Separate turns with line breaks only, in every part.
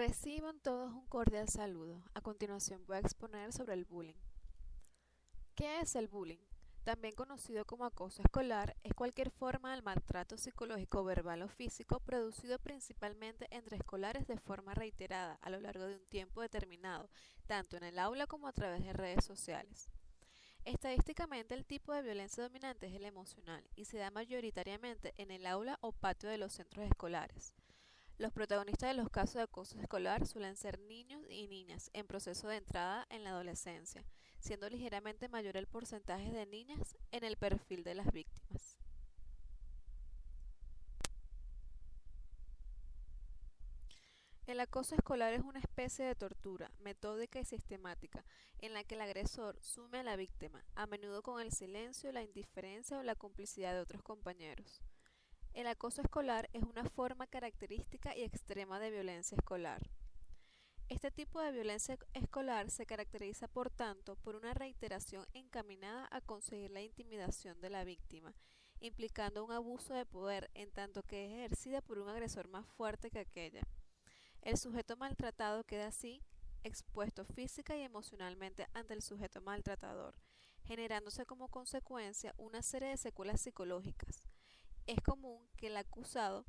Reciban todos un cordial saludo. A continuación voy a exponer sobre el bullying. ¿Qué es el bullying? También conocido como acoso escolar, es cualquier forma de maltrato psicológico, verbal o físico producido principalmente entre escolares de forma reiterada a lo largo de un tiempo determinado, tanto en el aula como a través de redes sociales. Estadísticamente, el tipo de violencia dominante es el emocional y se da mayoritariamente en el aula o patio de los centros escolares. Los protagonistas de los casos de acoso escolar suelen ser niños y niñas en proceso de entrada en la adolescencia, siendo ligeramente mayor el porcentaje de niñas en el perfil de las víctimas. El acoso escolar es una especie de tortura, metódica y sistemática, en la que el agresor sume a la víctima, a menudo con el silencio, la indiferencia o la complicidad de otros compañeros. El acoso escolar es una forma característica y extrema de violencia escolar. Este tipo de violencia escolar se caracteriza, por tanto, por una reiteración encaminada a conseguir la intimidación de la víctima, implicando un abuso de poder en tanto que es ejercida por un agresor más fuerte que aquella. El sujeto maltratado queda así expuesto física y emocionalmente ante el sujeto maltratador, generándose como consecuencia una serie de secuelas psicológicas. Es común que el acusado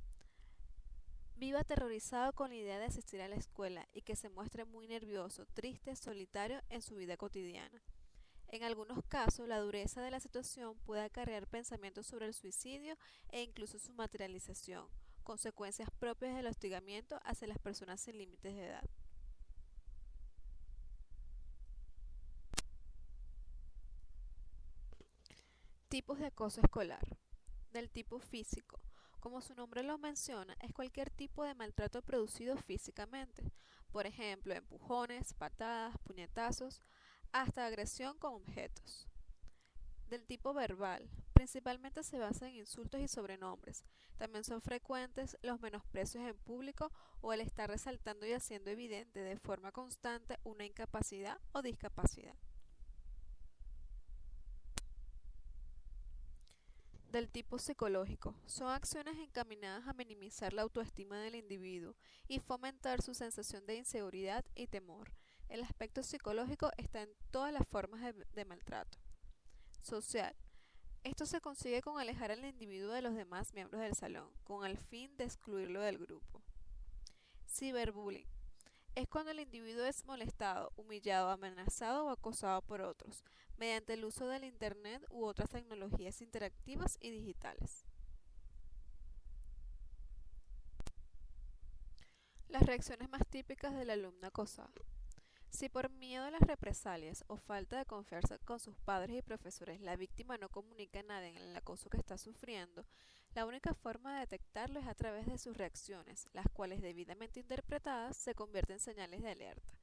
viva aterrorizado con la idea de asistir a la escuela y que se muestre muy nervioso, triste, solitario en su vida cotidiana. En algunos casos, la dureza de la situación puede acarrear pensamientos sobre el suicidio e incluso su materialización, consecuencias propias del hostigamiento hacia las personas sin límites de edad. Tipos de acoso escolar. Del tipo físico. Como su nombre lo menciona, es cualquier tipo de maltrato producido físicamente, por ejemplo, empujones, patadas, puñetazos, hasta agresión con objetos. Del tipo verbal, principalmente se basa en insultos y sobrenombres. También son frecuentes los menosprecios en público o el estar resaltando y haciendo evidente de forma constante una incapacidad o discapacidad. Del tipo psicológico, son acciones encaminadas a minimizar la autoestima del individuo y fomentar su sensación de inseguridad y temor. El aspecto psicológico está en todas las formas de maltrato. Social. Esto se consigue con alejar al individuo de los demás miembros del salón, con el fin de excluirlo del grupo. Ciberbullying. Es cuando el individuo es molestado, humillado, amenazado o acosado por otros, mediante el uso del Internet u otras tecnologías interactivas y digitales. Las reacciones más típicas del alumno acosado. Si por miedo a las represalias o falta de confianza con sus padres y profesores la víctima no comunica nada en el acoso que está sufriendo, la única forma de detectarlo es a través de sus reacciones, las cuales debidamente interpretadas se convierten en señales de alerta.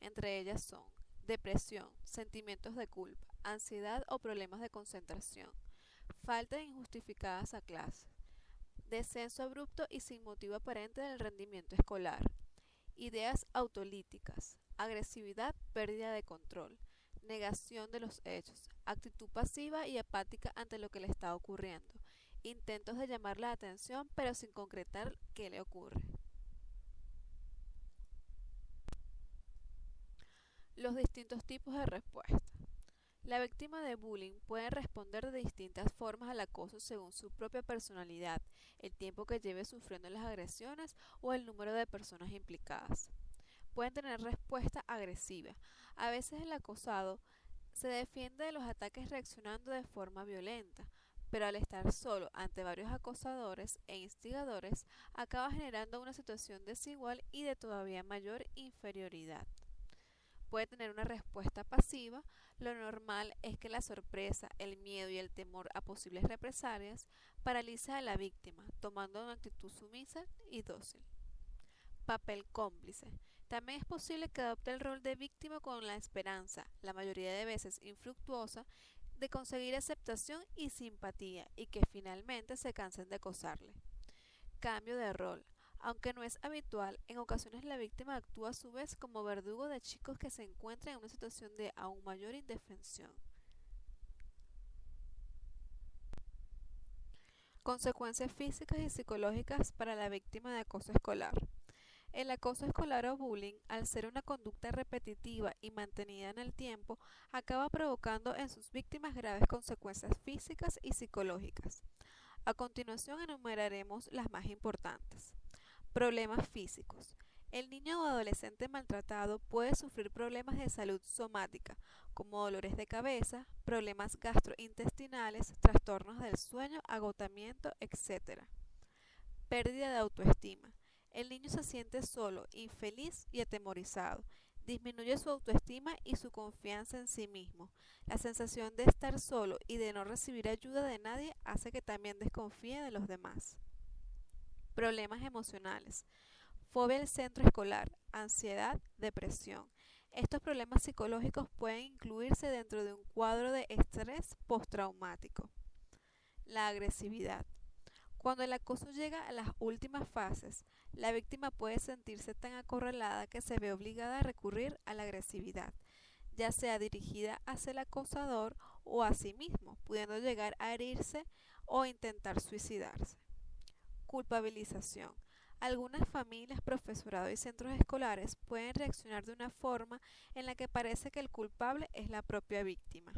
Entre ellas son depresión, sentimientos de culpa, ansiedad o problemas de concentración, falta de injustificadas a clases, descenso abrupto y sin motivo aparente del rendimiento escolar, ideas autolíticas, agresividad, pérdida de control, negación de los hechos, actitud pasiva y apática ante lo que le está ocurriendo, intentos de llamar la atención pero sin concretar qué le ocurre. Los distintos tipos de respuesta. La víctima de bullying puede responder de distintas formas al acoso según su propia personalidad, el tiempo que lleve sufriendo las agresiones o el número de personas implicadas. Pueden tener respuesta agresiva. A veces el acosado se defiende de los ataques reaccionando de forma violenta, pero al estar solo ante varios acosadores e instigadores, acaba generando una situación desigual y de todavía mayor inferioridad. Puede tener una respuesta pasiva. Lo normal es que la sorpresa, el miedo y el temor a posibles represalias paraliza a la víctima, tomando una actitud sumisa y dócil. Papel cómplice. También es posible que adopte el rol de víctima con la esperanza, la mayoría de veces infructuosa, de conseguir aceptación y simpatía y que finalmente se cansen de acosarle. Cambio de rol. Aunque no es habitual, en ocasiones la víctima actúa a su vez como verdugo de chicos que se encuentran en una situación de aún mayor indefensión. Consecuencias físicas y psicológicas para la víctima de acoso escolar. El acoso escolar o bullying, al ser una conducta repetitiva y mantenida en el tiempo, acaba provocando en sus víctimas graves consecuencias físicas y psicológicas. A continuación enumeraremos las más importantes. Problemas físicos. El niño o adolescente maltratado puede sufrir problemas de salud somática, como dolores de cabeza, problemas gastrointestinales, trastornos del sueño, agotamiento, etc. Pérdida de autoestima. El niño se siente solo, infeliz y atemorizado. Disminuye su autoestima y su confianza en sí mismo. La sensación de estar solo y de no recibir ayuda de nadie hace que también desconfíe de los demás. Problemas emocionales. Fobia al centro escolar, ansiedad, depresión. Estos problemas psicológicos pueden incluirse dentro de un cuadro de estrés postraumático. La agresividad. Cuando el acoso llega a las últimas fases, la víctima puede sentirse tan acorralada que se ve obligada a recurrir a la agresividad, ya sea dirigida hacia el acosador o a sí mismo, pudiendo llegar a herirse o intentar suicidarse. Culpabilización. Algunas familias, profesorado y centros escolares pueden reaccionar de una forma en la que parece que el culpable es la propia víctima.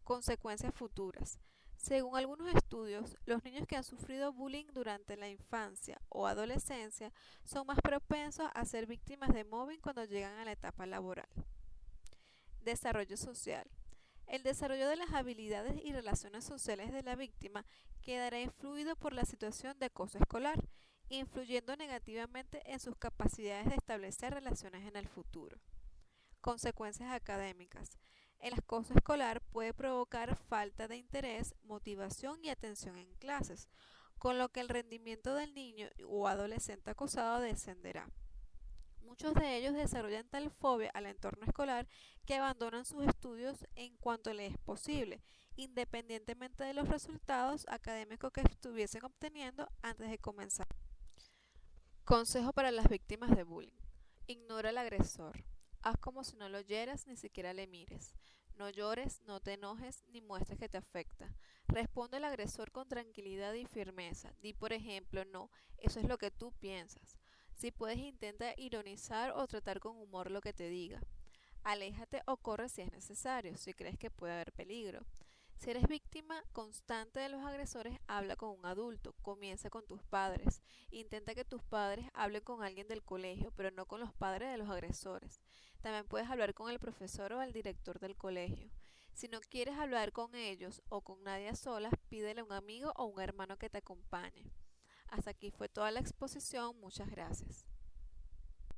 Consecuencias futuras. Según algunos estudios, los niños que han sufrido bullying durante la infancia o adolescencia son más propensos a ser víctimas de mobbing cuando llegan a la etapa laboral. Desarrollo social. El desarrollo de las habilidades y relaciones sociales de la víctima quedará influido por la situación de acoso escolar, influyendo negativamente en sus capacidades de establecer relaciones en el futuro. Consecuencias académicas. El acoso escolar puede provocar falta de interés, motivación y atención en clases, con lo que el rendimiento del niño o adolescente acosado descenderá. Muchos de ellos desarrollan tal fobia al entorno escolar que abandonan sus estudios en cuanto les es posible, independientemente de los resultados académicos que estuviesen obteniendo antes de comenzar. Consejo para las víctimas de bullying. Ignora al agresor. Haz como si no lo oyeras, ni siquiera le mires. No llores, no te enojes, ni muestres que te afecta. Responde al agresor con tranquilidad y firmeza. Di, por ejemplo, no, eso es lo que tú piensas. Si puedes, intenta ironizar o tratar con humor lo que te diga. Aléjate o corre si es necesario, si crees que puede haber peligro. Si eres víctima constante de los agresores, habla con un adulto, comienza con tus padres. Intenta que tus padres hablen con alguien del colegio, pero no con los padres de los agresores. También puedes hablar con el profesor o el director del colegio. Si no quieres hablar con ellos o con nadie a solas, pídele a un amigo o un hermano que te acompañe. Hasta aquí fue toda la exposición, muchas gracias.